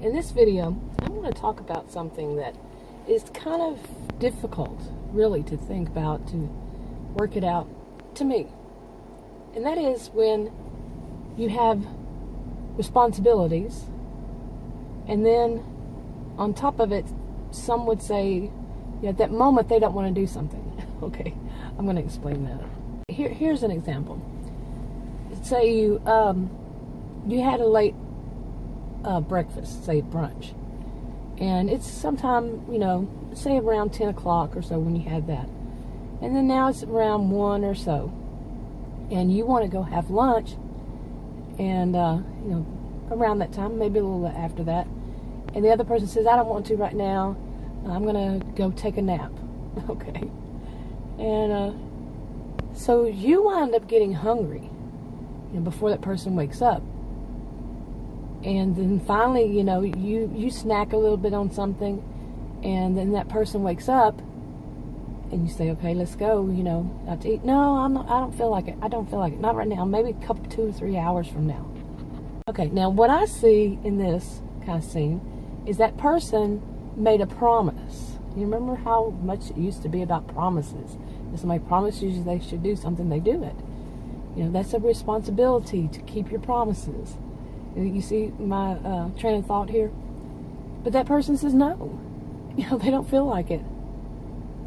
In this video, I want to talk about something that is kind of difficult, really, to think about, to work it out, to me. And that is when you have responsibilities, and then on top of it, some would say, at that moment they don't want to do something. Okay, I'm going to explain that. Here's an example. Say you had a late breakfast, say brunch, and it's sometime, say around 10 o'clock or so when you had that, and then now it's around 1 or so, and you want to go have lunch, and around that time, maybe a little after that, and the other person says, I don't want to right now, I'm gonna go take a nap. Okay, and so you wind up getting hungry before that person wakes up. And then finally, you snack a little bit on something, and then that person wakes up, and you say, okay, let's go, out to eat. No, I don't feel like it. I don't feel like it. Not right now. Maybe a couple, 2 or 3 hours from now. Okay, now what I see in this kind of scene is that person made a promise. You remember how much it used to be about promises? If somebody promises you they should do something, they do it. That's a responsibility to keep your promises. You see my train of thought here? But that person says no. They don't feel like it.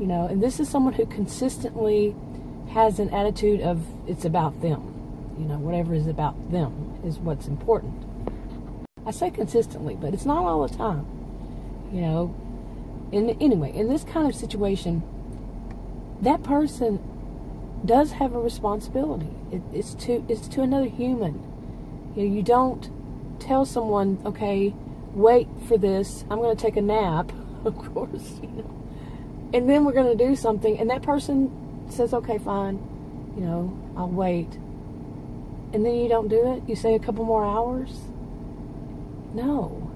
And this is someone who consistently has an attitude of it's about them. Whatever is about them is what's important. I say consistently, but it's not all the time. Anyway, in this kind of situation, that person does have a responsibility. It's to another human. You don't tell someone, okay, wait for this, I'm going to take a nap, of course, and then we're going to do something, and that person says, okay, fine, I'll wait, and then you don't do it. You say a couple more hours. No,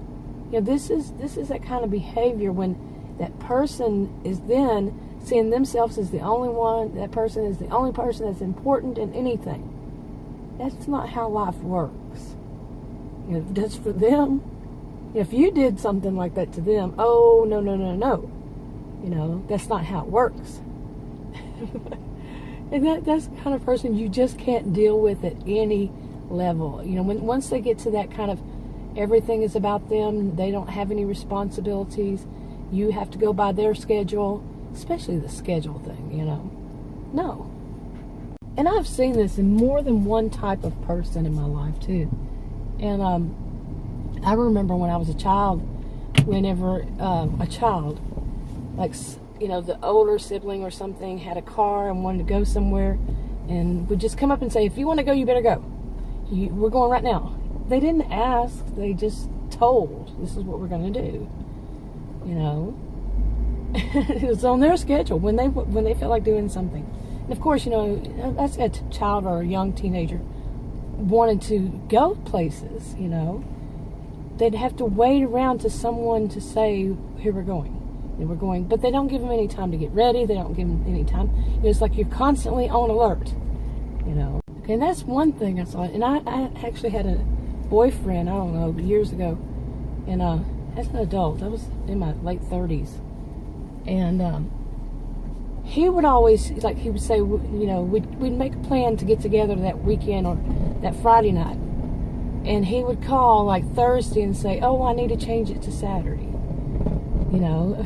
this is that kind of behavior when that person is then seeing themselves as the only one. That person is the only person that's important in anything. That's not how life works. That's for them. If you did something like that to them, oh, no. That's not how it works. And that's the kind of person you just can't deal with at any level. Once they get to that kind of everything is about them, they don't have any responsibilities, you have to go by their schedule, especially the schedule thing, No. And I've seen this in more than one type of person in my life, too. And I remember when I was a child, whenever a child, like, the older sibling or something had a car and wanted to go somewhere, and would just come up and say, if you want to go, you better go. We're going right now. They didn't ask. They just told, this is what we're going to do. It was on their schedule when they felt like doing something. And of course, that's a child or a young teenager wanted to go places, they'd have to wait around to someone to say, here we're going. We're going, but they don't give them any time to get ready. They don't give them any time. It's like you're constantly on alert, Okay, and that's one thing I saw. And I actually had a boyfriend, I don't know, years ago, and as an adult, I was in my late 30s, and he would always, he would say, we'd make a plan to get together that weekend or that Friday night, and he would call Thursday and say, oh, I need to change it to Saturday.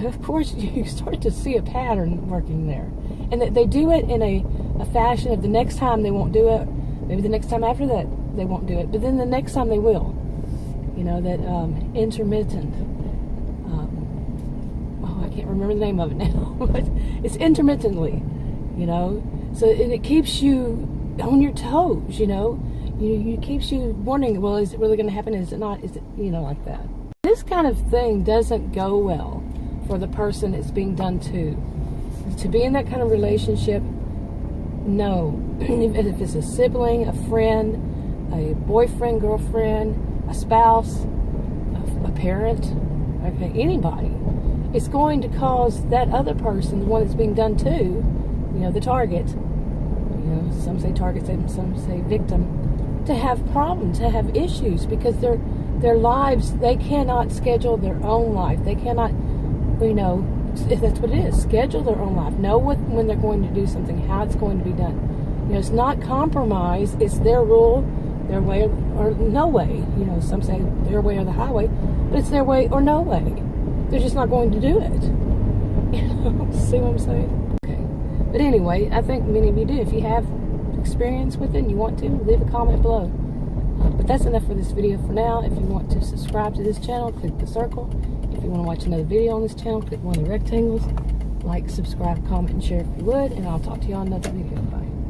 Of course, you start to see a pattern working there, and that they do it in a fashion of the next time they won't do it, maybe the next time after that they won't do it, but then the next time they will. That intermittent, I can't remember the name of it now, but it's intermittently, so it keeps you on your toes, you keeps you wondering, well, is it really going to happen? Is it not? Is it, like that? This kind of thing doesn't go well for the person it's being done to be in that kind of relationship. No. If it's a sibling, a friend, a boyfriend, girlfriend, a spouse, a parent, okay, anybody, it's going to cause that other person, the one that's being done to, the target, some say target, some say victim, to have problems, to have issues, because they're their lives, they cannot schedule their own life. They cannot, you know, if that's what it is, schedule their own life. Know when they're going to do something, how it's going to be done. You know, it's not compromise. It's their rule, their way, or no way. You know, some say their way or the highway, but it's their way or no way. They're just not going to do it. You know, see what I'm saying? Okay. But anyway, I think many of you do. If you have experience with it and you want to, leave a comment below. But that's enough for this video for now. If you want to subscribe to this channel, click the circle. If you want to watch another video on this channel, click one of the rectangles. Like, subscribe, comment, and share if you would. And I'll talk to you on another video.